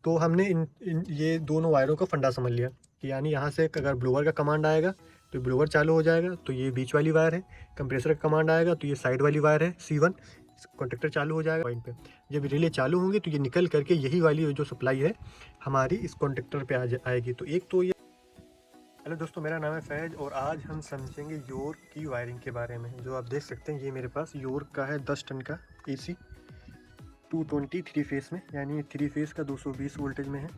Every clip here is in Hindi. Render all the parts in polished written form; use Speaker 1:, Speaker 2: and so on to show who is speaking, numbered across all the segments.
Speaker 1: तो हमने ये दोनों वायरों का फंडा समझ लिया कि यानी यहाँ से अगर ब्लोअर का कमांड आएगा तो ब्लोअर चालू हो जाएगा, तो ये बीच वाली वायर है। कंप्रेसर का कमांड आएगा तो ये साइड वाली वायर है C1, कॉन्टेक्टर चालू हो जाएगा पॉइंट पे। जब रिले चालू होंगे तो ये निकल करके यही वाली जो सप्लाई है हमारी इस कॉन्टेक्टर पे आएगी। तो एक तो ये हेलो दोस्तों, मेरा नाम है फैज और आज हम समझेंगे योर्क की वायरिंग के बारे में। जो आप देख सकते हैं ये मेरे पास योर्क का है 10 टन का AC 220 3 फेस में, यानी 3 फेस का 220 वोल्टेज में है।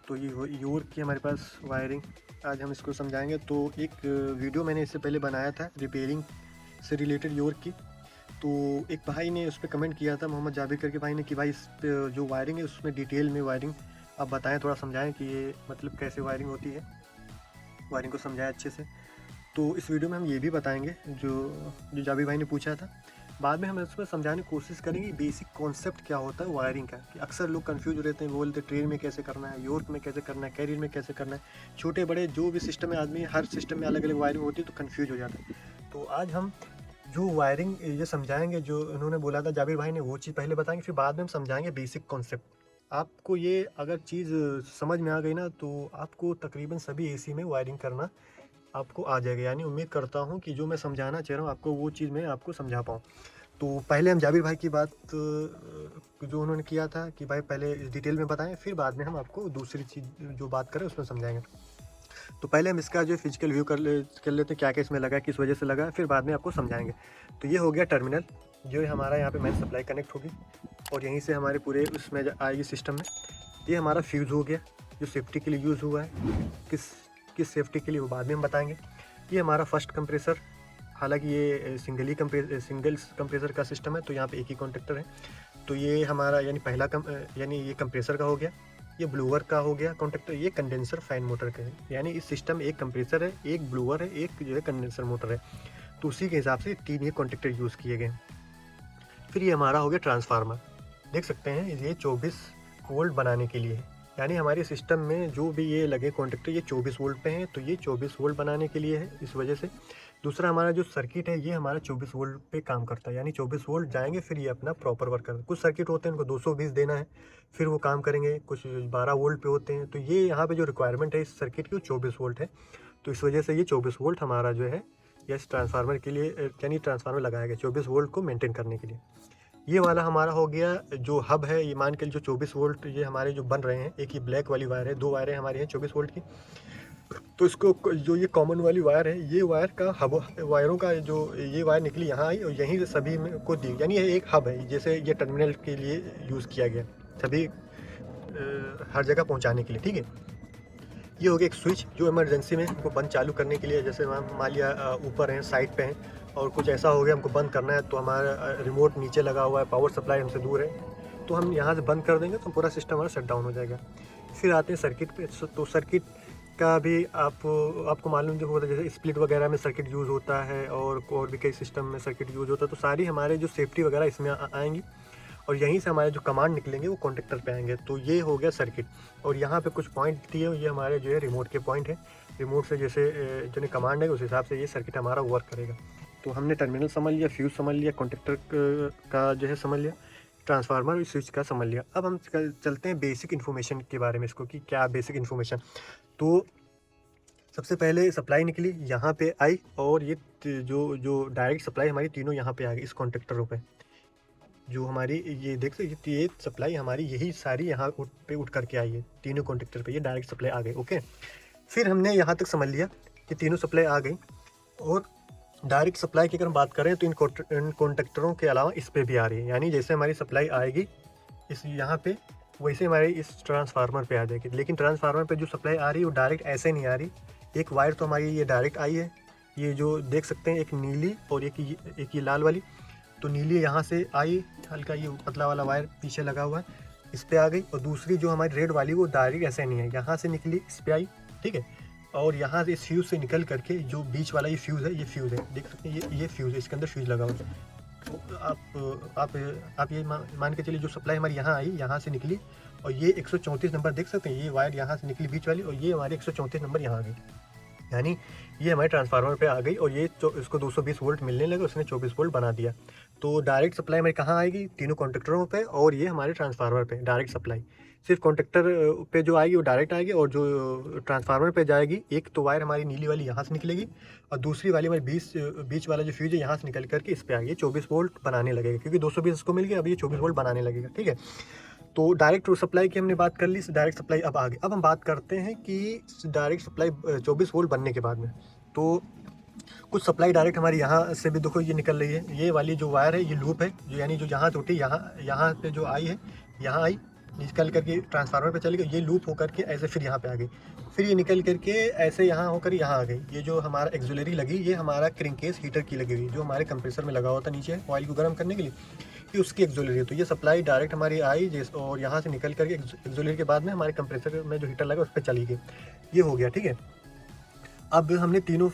Speaker 1: तो ये योर्क की हमारे पास वायरिंग आज हम इसको समझाएंगे। तो एक वीडियो मैंने इससे पहले बनाया था रिपेयरिंग से रिलेटेड योर्क की, तो एक भाई ने उस पर कमेंट किया था, मोहम्मद जाबिर करके भाई ने, कि भाई इस जो वायरिंग है उसमें डिटेल में वायरिंग आप बताएं, थोड़ा समझाएं कि ये मतलब कैसे वायरिंग होती है, वायरिंग को समझाएं अच्छे से। तो इस वीडियो में हम ये भी बताएंगे जो जाबिर भाई ने पूछा था। बाद में हम इसमें समझाने की कोशिश करेंगे बेसिक कॉन्सेप्ट क्या होता है वायरिंग का, कि अक्सर लोग कंफ्यूज रहते हैं, बोलते ट्रेन में कैसे करना है, योर्क में कैसे करना है, कैरियर में कैसे करना है। छोटे बड़े जो भी सिस्टम है, आदमी हर सिस्टम में अलग अलग वायरिंग होती है तो कन्फ्यूज हो जाता है। तो आज हम जो वायरिंग ये समझाएंगे, जो उन्होंने बोला था जाबिर भाई ने, वो चीज़ पहले बताएंगे, फिर बाद में हम समझाएंगे बेसिक कॉन्सेप्ट। आपको ये अगर चीज़ समझ में आ गई ना, तो आपको तकरीबन सभी AC में वायरिंग करना आपको आ जाएगा। यानी उम्मीद करता हूँ कि जो मैं समझाना चाह रहा हूँ आपको, वो चीज़ मैं आपको समझा पाऊँ। तो पहले हम जाबिर भाई की बात जो उन्होंने किया था कि भाई पहले डिटेल में बताएं, फिर बाद में हम आपको दूसरी चीज़ जो बात करें उसमें समझाएंगे। तो पहले हम इसका जो फिजिकल व्यू कर लेते हैं, क्या क्या इसमें लगा है, किस वजह से लगा है, फिर बाद में आपको समझाएंगे। तो ये हो गया टर्मिनल, जो हमारा यहाँ पे मेन सप्लाई कनेक्ट होगी और यहीं से हमारे पूरे उसमें आएगी सिस्टम में। ये हमारा फ्यूज़ हो गया जो सेफ्टी के लिए यूज़ हुआ है, किस सेफ्टी के लिए वो बाद में हम बताएंगे। ये हमारा फर्स्ट कंप्रेसर, हालांकि ये सिंगल कंप्रेसर का सिस्टम है, तो यहाँ पे एक ही कॉन्टेक्टर है। तो ये हमारा यानी पहला यानी ये कंप्रेसर का हो गया, ये ब्लोअर का हो गया कॉन्टेक्टर, ये कंडेंसर फैन मोटर का है। यानी इस सिस्टम में एक कंप्रेसर है, एक ब्लोअर है, एक जो है कंडेंसर मोटर है। तो उसी के हिसाब से 3 ये कॉन्टेक्टर यूज़ किए गए। फिर ये हमारा हो गया ट्रांसफार्मर, देख सकते हैं ये 24 वोल्ट बनाने के लिए है। यानी हमारे सिस्टम में जो भी ये लगे कॉन्टेक्टर ये 24 वोल्ट पे हैं, तो ये 24 वोल्ट बनाने के लिए है, इस वजह से। दूसरा हमारा जो सर्किट है ये हमारा 24 वोल्ट पे काम करता है, यानी 24 वोल्ट जाएंगे फिर ये अपना प्रॉपर वर्क करता है। कुछ सर्किट होते हैं उनको 220 देना है फिर वो काम करेंगे, कुछ 12 वोल्ट पे होते हैं। तो ये यहाँ पे जो रिक्वायरमेंट है इस सर्किट की वो 24 वोल्ट है, तो इस वजह से ये 24 वोल्ट हमारा जो है ये इस ट्रांसफार्मर के लिए, यानी ट्रांसफार्मर लगाया गया 24 वोल्ट को मेनटेन करने के लिए। ये वाला हमारा हो गया जो हब है, ये मान के जो 24 वोल्ट ये हमारे जो बन रहे हैं, एक ही ब्लैक वाली वायर है, 2 वायरें हमारी हैं 24 वोल्ट की। तो इसको जो ये कॉमन वाली वायर है, ये वायर का हब, वायरों का जो ये वायर निकली यहाँ आई और यहीं से सभी को दी, यानी ये एक हब है, जैसे ये टर्मिनल के लिए यूज़ किया गया, सभी हर जगह पहुँचाने के लिए। ठीक है, ये हो गया एक स्विच जो इमरजेंसी में हमको बंद चालू करने के लिए, जैसे मान लिया ऊपर हैं, साइड पे हैं और कुछ ऐसा हो गया हमको बंद करना है, तो हमारा रिमोट नीचे लगा हुआ है, पावर सप्लाई हमसे दूर है, तो हम यहाँ से बंद कर देंगे तो पूरा सिस्टम हमारा शट डाउन हो जाएगा। फिर आते हैं सर्किट पे। तो सर्किट का भी आपको मालूम जो होता है, जैसे स्प्लिट वगैरह में सर्किट यूज़ होता है और भी कई सिस्टम में सर्किट यूज़ होता है। तो सारी हमारे जो सेफ्टी वगैरह इसमें आएंगी और यहीं से हमारे जो कमांड निकलेंगे वो कॉन्टेक्टर पे आएंगे। तो ये हो गया सर्किट। और यहाँ पे कुछ पॉइंट दिए, ये हमारे जो है रिमोट के पॉइंट है, रिमोट से जैसे जो कमांड है उस हिसाब से ये सर्किट हमारा वर्क करेगा। तो हमने टर्मिनल समझ लिया, फ्यूज़ समझ लिया, कॉन्टेक्टर का जो है समझ लिया, ट्रांसफार्मर और स्विच का समझ लिया। अब हम चलते हैं बेसिक इन्फॉर्मेशन के बारे में, इसको कि क्या बेसिक इन्फॉर्मेशन। तो सबसे पहले सप्लाई निकली यहाँ पे आई और ये जो डायरेक्ट सप्लाई हमारी तीनों यहाँ पे आ गई इस कॉन्टेक्टरों पे। जो हमारी ये देख सकते ये सप्लाई हमारी यही सारी यहाँ पे उठ करके आई है, तीनों कॉन्टेक्टर पे ये डायरेक्ट सप्लाई आ गई। ओके, फिर हमने यहाँ तक समझ लिया कि तीनों सप्लाई आ गई। और डायरेक्ट सप्लाई की अगर हम बात करें तो इन कॉन्टेक्टरों के अलावा इस पे भी आ रही है, यानी जैसे हमारी सप्लाई आएगी इस यहाँ पे, वैसे हमारी इस ट्रांसफार्मर पे आ जाएगी। लेकिन ट्रांसफार्मर पे जो सप्लाई आ रही है वो डायरेक्ट ऐसे नहीं आ रही। एक वायर तो हमारी ये डायरेक्ट आई है, ये जो देख सकते हैं, एक नीली और एक ये लाल वाली। तो नीली यहाँ से आई, हल्का ये पतला वाला वायर पीछे लगा हुआ है, इस पे आ गई। और दूसरी जो हमारी रेड वाली वो डायरेक्ट ऐसे नहीं है, यहाँ से निकली इस पे आई। ठीक है, और यहाँ से इस फ्यूज़ से निकल करके जो बीच वाला ये फ्यूज़ है, ये फ्यूज़ है, देख सकते हैं ये फ्यूज़ है, इसके अंदर फ्यूज़ लगा हुआ है। तो आप ये मान के चलिए जो सप्लाई हमारी यहाँ आई, यहाँ से निकली और ये 134 नंबर देख सकते हैं, ये वायर यहाँ से निकली बीच वाली और ये हमारे 134 नंबर यहाँ आ गई, यानी ये हमारे ट्रांसफार्मर पे आ गई और ये इसको 220 वोल्ट मिलने लगे, उसने 24 वोल्ट बना दिया। तो डायरेक्ट सप्लाई हमारी कहाँ आएगी, तीनों कॉन्ट्रैक्टरों पे और ये हमारे ट्रांसफार्मर पे डायरेक्ट सप्लाई। सिर्फ कॉन्ट्रैक्टर पे जो आएगी वो डायरेक्ट आएगी, और जो ट्रांसफार्मर पे जाएगी, एक तो वायर हमारी नीली वाली यहाँ से निकलेगी और दूसरी वाली हमारी बीच वाला जो फ्यूज है यहाँ से निकल करके इस पे आएगी, 24 वोल्ट बनाने लगेगा, क्योंकि 220 इसको मिल गया, अब ये 24 वोल्ट बनाने लगेगा। ठीक है, तो डायरेक्ट सप्लाई की हमने बात कर ली, डायरेक्ट सप्लाई अब आगे। अब हम बात करते हैं कि डायरेक्ट सप्लाई 24 वोल्ट बनने के बाद में, तो कुछ सप्लाई डायरेक्ट हमारी यहाँ से भी देखो ये निकल रही है। ये वाली जो वायर है ये लूप है, जो यानी जो यहाँ टूटी यहाँ पे जो आई है, यहाँ आई निकल करके ट्रांसफार्मर पे चली गई, ये लूप होकर के ऐसे फिर यहाँ पे आ गई, फिर ये निकल करके ऐसे यहाँ होकर यहाँ आ गई। ये जो हमारा एक्सुलरी लगी, ये हमारा क्रिंकेस हीटर की लगी हुई, जो हमारे कंप्रेसर में लगा होता है नीचे ऑयल को गर्म करने के लिए, ये उसकी एक्सुलरी है। तो ये सप्लाई डायरेक्ट हमारी आई और यहाँ से निकल करके एक्सुलरी के बाद में हमारे कंप्रेसर में जो हीटर लगा उस पर चली गई। ये हो गया। ठीक है, अब हमने तीनों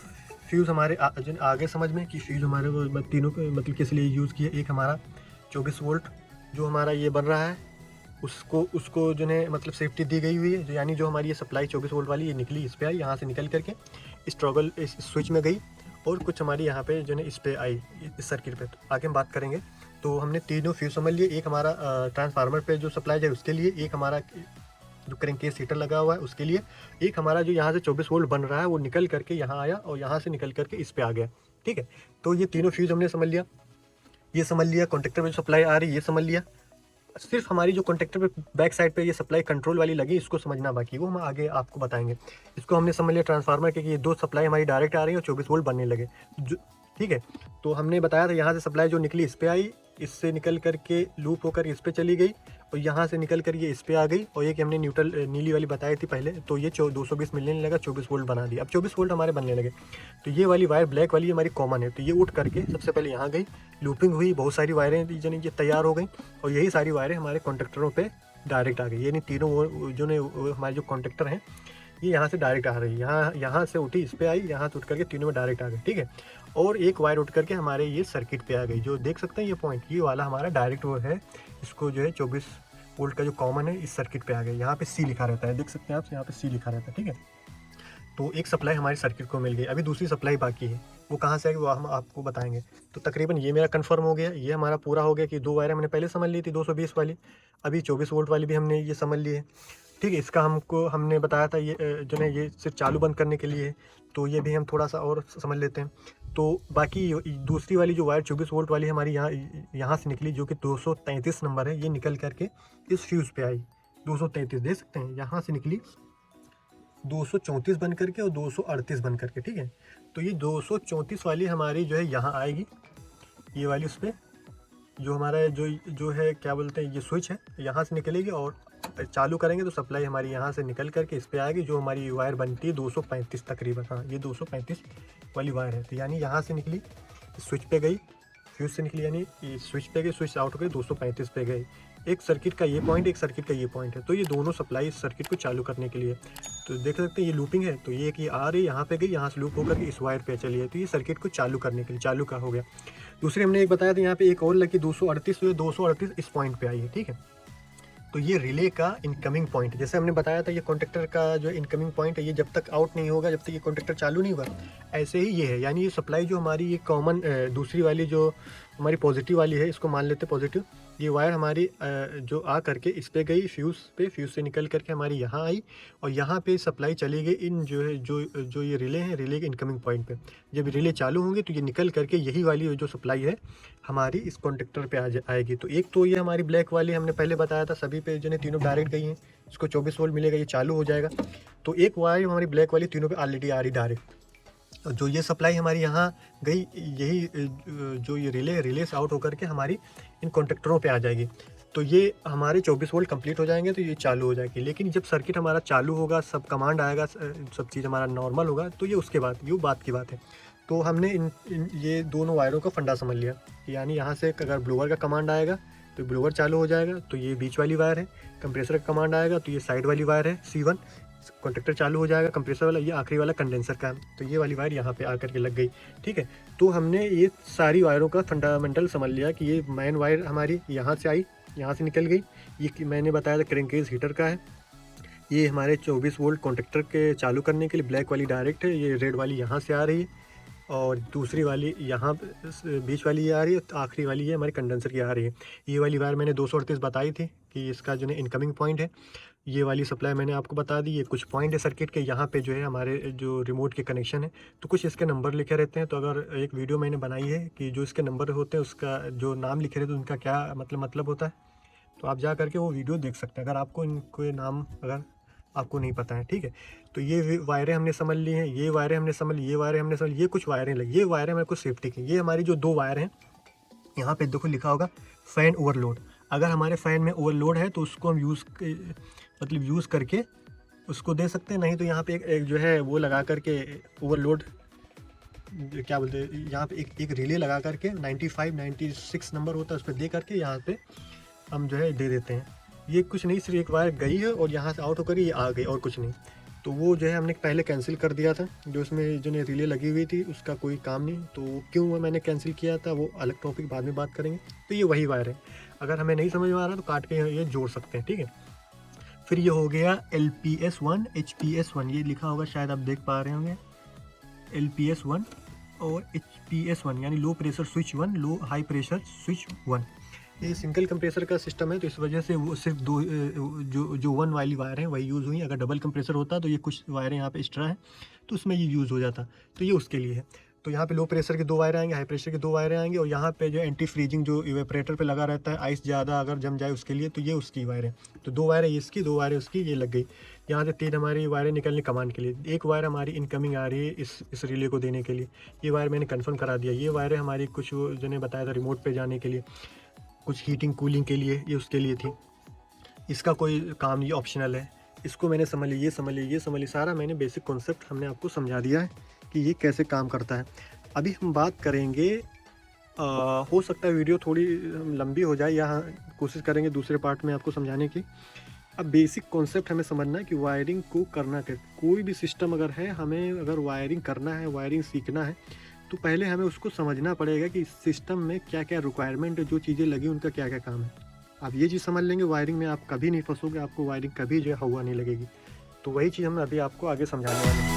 Speaker 1: फ्यूज़ हमारे आगे समझ में कि फ्यूज़ हमारे वो तीनों को मतलब किस लिए यूज़ किए। एक हमारा 24 वोल्ट जो हमारा ये बन रहा है, उसको जो है मतलब सेफ्टी दी गई हुई है, जो यानी जो हमारी ये सप्लाई 24 वोल्ट वाली ये निकली इस पे आई, यहाँ से निकल करके इस टॉगल इस स्विच में गई, और कुछ हमारी यहाँ पे जो है इस पे आई, इस सर्किट पे। तो आगे हम बात करेंगे। तो हमने तीनों फ्यूज़ समझ लिए, एक हमारा ट्रांसफार्मर पे जो सप्लाई है उसके लिए, एक हमारा जो क्रेंकेस हीटर लगा हुआ है उसके लिए, एक हमारा जो यहाँ से 24 वोल्ट बन रहा है वो निकल करके यहाँ आया और यहाँ से निकल करके इस पे आ गया। ठीक है, तो ये तीनों फ्यूज़ हमने समझ लिया, ये समझ लिया कॉन्ट्रैक्टर में जो सप्लाई आ रही है ये समझ लिया। सिर्फ हमारी जो कॉन्ट्रैक्टर पे बैक साइड पे ये सप्लाई कंट्रोल वाली लगी, इसको समझना बाकी, वो हम आगे आपको बताएंगे। इसको हमने समझ लिया ट्रांसफार्मर के कि ये दो सप्लाई हमारी डायरेक्ट आ रही है और 24 वोल्ट बनने लगे। ठीक है, तो हमने बताया था यहाँ से सप्लाई जो निकली इस पे आई, इससे निकल करके लूप होकर इस पे चली गई, और यहाँ से निकल कर ये इस पे आ गई, और ये कि हमने न्यूट्रल नीली वाली बताई थी पहले, तो ये 220 मिलने लगा, 24 वोल्ट बना दी। अब 24 वोल्ट हमारे बनने लगे, तो ये वाली वायर ब्लैक वाली हमारी कॉमन है, तो ये उठ करके सबसे पहले यहाँ गई, लूपिंग हुई, बहुत सारी वायरें ये तैयार हो गई, और यही सारी वायरें हमारे कॉन्ट्रैक्टरों पर डायरेक्ट आ गई। यानी तीनों जो ने हमारे जो कॉन्ट्रैक्टर हैं ये यहाँ से डायरेक्ट आ रही है, यहाँ से उठी इस पे आई, यहाँ से उठ करके तीनों में डायरेक्ट आ गई। ठीक है, और एक वायर उठ करके हमारे ये सर्किट पे आ गई, जो देख सकते हैं ये पॉइंट, ये वाला हमारा डायरेक्ट वो है, इसको जो है 24 वोल्ट का जो कॉमन है इस सर्किट पे आ गई। यहाँ पे सी लिखा रहता है, देख सकते हैं आप, यहाँ पे सी लिखा रहता है। ठीक है, तो एक सप्लाई हमारी सर्किट को मिल गई, अभी दूसरी सप्लाई बाकी है, वो कहाँ से आएगी वो हम आपको बताएंगे। तो तकरीबन ये मेरा कंफर्म हो गया, ये हमारा पूरा हो गया कि दो वायर हमने पहले समझ ली थी 220 वाली, अभी 24 वोल्ट वाली भी हमने ये समझ ली है। ठीक है, इसका हमने बताया था ये जो है ये सिर्फ चालू बंद करने के लिए है, तो ये भी हम थोड़ा सा और समझ लेते हैं। तो बाकी दूसरी वाली जो वायर 24 वोल्ट वाली हमारी यहाँ से निकली, जो कि 233 नंबर है, ये निकल करके इस फ्यूज़ पे आई, 233 दे सकते हैं, यहाँ से निकली 234 बन करके और 238 बन करके। ठीक है, तो ये 234 वाली हमारी जो है यहाँ आएगी, ये वाली उस पर जो हमारा जो है क्या बोलते हैं ये स्विच है, यहाँ से निकलेगी और चालू करेंगे तो सप्लाई हमारी यहाँ से निकल करके इस पे आएगी, जो हमारी वायर बनती है 235 तकरीबन। हाँ, ये 235 वाली वायर है, तो यानी यहाँ से निकली स्विच पे गई, फ्यूज से निकली यानी स्विच पे गई, स्विच आउट हो गई, 235 पे गई। एक सर्किट का ये पॉइंट, एक सर्किट का ये पॉइंट है, तो ये दोनों सप्लाई इस सर्किट को चालू करने के लिए। तो देख सकते हैं ये लूपिंग है, तो ये कि आ रही यहाँ पे गई, यहाँ से लूप होकर के इस वायर पे चली है, तो ये सर्किट को चालू करने के लिए चालू का हो गया। दूसरे हमने एक बताया था यहाँ पे एक और लगी 238 इस पॉइंट पे आई है। ठीक है, तो ये रिले का इनकमिंग पॉइंट, जैसे हमने बताया था ये कॉन्ट्रैक्टर का जो इनकमिंग पॉइंट है, ये जब तक आउट नहीं होगा, जब तक ये कॉन्ट्रैक्टर चालू नहीं हुआ, ऐसे ही ये है। यानी ये सप्लाई जो हमारी ये कॉमन दूसरी वाली जो हमारी पॉजिटिव वाली है, इसको मान लेते पॉजिटिव, ये वायर हमारी जो आ करके इस पे गई फ्यूज़ पे, फ्यूज़ से निकल करके हमारी यहाँ आई, और यहाँ पे सप्लाई चली गई इन जो है जो ये रिले हैं, रिले के इनकमिंग पॉइंट पे। जब रिले चालू होंगे तो ये निकल करके यही वाली जो सप्लाई है हमारी इस कॉन्ट्रैक्टर पे आएगी। तो एक तो ये हमारी ब्लैक वाली हमने पहले बताया था, सभी पे जो है तीनों डायरेक्ट गई हैं, इसको 24 वोल्ट मिलेगा, ये चालू हो जाएगा। तो एक वायर हमारी ब्लैक वाली तीनों पे ऑलरेडी आ रही डायरेक्ट, जो ये सप्लाई हमारी यहाँ गई, यही जो ये रिले से आउट होकर के हमारी इन कॉन्ट्रैक्टरों पे आ जाएगी। तो ये हमारे 24 वोल्ट कंप्लीट हो जाएंगे, तो ये चालू हो जाएगी। लेकिन जब सर्किट हमारा चालू होगा, सब कमांड आएगा, सब चीज़ हमारा नॉर्मल होगा, तो ये उसके बाद ये बात की बात है। तो हमने ये दोनों वायरों का फंडा समझ लिया, यानी यहाँ से अगर ब्लोअर का कमांड आएगा तो ब्लोअर चालू हो जाएगा, तो ये बीच वाली वायर है। कंप्रेसर का कमांड आएगा तो ये साइड वाली वायर है C1, कॉन्ट्रैक्टर चालू हो जाएगा कंप्रेसर वाला, ये आखिरी वाला कंडेंसर का है, तो ये वाली वायर यहाँ पे आकर के लग गई। ठीक है, तो हमने ये सारी वायरों का फंडामेंटल समझ लिया कि ये मेन वायर हमारी यहाँ से आई, यहाँ से निकल गई, ये मैंने बताया था क्रेंकेस हीटर का है, ये हमारे 24 वोल्ट कॉन्ट्रैक्टर के चालू करने के लिए ब्लैक वाली डायरेक्ट है, ये रेड वाली यहाँ से आ रही है, और दूसरी वाली यहाँ बीच वाली ये आ रही है, तो आखिरी वाली ये हमारी कंडेंसर की आ रही है। ये वाली वायर मैंने 238 बताई थी कि इसका जो है इनकमिंग पॉइंट है। ये वाली सप्लाई मैंने आपको बता दी। ये कुछ पॉइंट है सर्किट के, यहाँ पे जो है हमारे जो रिमोट के कनेक्शन है, तो कुछ इसके नंबर लिखे रहते हैं। तो अगर एक वीडियो मैंने बनाई है कि जो इसके नंबर होते हैं उसका जो नाम लिखे रहते हैं उनका क्या मतलब होता है, तो आप जा करके वो वीडियो देख सकते हैं अगर आपको इनको नाम अगर आपको नहीं पता है, ठीक है। तो ये वायरें हमने समझ ली हैं, ये वायरें हमने समझ ली, ये वायरें हमने समझ ली, ये कुछ वायरें लगी, ये वायरें हमारे को सेफ्टी की। ये हमारी जो 2 वायर हैं, यहाँ पे देखो लिखा होगा फ़ैन ओवरलोड। अगर हमारे फ़ैन में ओवरलोड है तो उसको हम यूज़ करके उसको दे सकते हैं, नहीं तो यहाँ पे एक जो है वो लगा करके ओवरलोड क्या बोलते हैं, यहाँ पे एक रिले लगा करके 95 96 नंबर होता है, उस पर दे करके यहाँ पे हम जो है दे देते हैं। ये कुछ नहीं, सिर्फ एक वायर गई है और यहाँ से आउट होकर ये आ गई और कुछ नहीं। तो वो जो है हमने पहले कैंसिल कर दिया था, जो उसमें जो रिले लगी हुई थी उसका कोई काम नहीं। तो क्यों वो मैंने कैंसिल किया था वो अलग टॉपिक बाद में बात करेंगे। तो ये वही वायर है, अगर हमें नहीं समझ में आ रहा तो काट के ये जोड़ सकते हैं, ठीक है। फिर ये हो गया LPS1 HPS1, ये लिखा होगा शायद आप देख पा रहे होंगे, LPS1 और HPS1 यानी लो प्रेशर स्विच 1, लो हाई प्रेशर स्विच 1। ये सिंगल कंप्रेसर का सिस्टम है, तो इस वजह से वो सिर्फ दो जो 1 वाली वायर है वही यूज़ हुई। अगर डबल कंप्रेसर होता तो ये कुछ वायरें यहाँ पे एक्स्ट्रा है तो उसमें ये यूज़ हो जाता, तो ये उसके लिए है। तो यहाँ पे लो प्रेशर के 2 वायरें आएंगे, हाई प्रेशर के 2 वायरें आएंगे, और यहाँ पे जो एंटी फ्रीजिंग जो इवेपरेटर पे लगा रहता है, आइस ज़्यादा अगर जम जाए उसके लिए, तो ये उसकी वायर है। तो 2 वायरें इसकी, 2 वायरें उसकी, ये लग गई। यहाँ से 3 हमारी वायरें निकलनी कमांड के लिए, एक वायर हमारी इनकमिंग आ रही है इस रिले को देने के लिए, ये वायर मैंने कन्फर्म करा दिया। ये वायरें हमारी कुछ जो ने बताया था रिमोट पर जाने के लिए, कुछ हीटिंग कूलिंग के लिए, ये उसके लिए थी। इसका कोई काम नहीं, ऑप्शनल है। इसको मैंने समझ लिया, ये समझ लिया, ये समझ लिया, सारा मैंने बेसिक कॉन्सेप्ट हमने आपको समझा दिया है कि ये कैसे काम करता है। अभी हम बात करेंगे, हो सकता है वीडियो थोड़ी लंबी हो जाए, या कोशिश करेंगे दूसरे पार्ट में आपको समझाने की। अब बेसिक कॉन्सेप्ट हमें समझना है कि वायरिंग को करना कैसे। कोई भी सिस्टम अगर है, हमें अगर वायरिंग करना है, वायरिंग सीखना है, तो पहले हमें उसको समझना पड़ेगा कि इस सिस्टम में क्या क्या रिक्वायरमेंट है, जो चीज़ें लगी उनका क्या क्या काम है। आप ये चीज़ समझ लेंगे, वायरिंग में आप कभी नहीं फंसोगे, आपको वायरिंग कभी जो है हवा नहीं लगेगी। तो वही चीज़ हम अभी आपको आगे समझाने वाले हैं।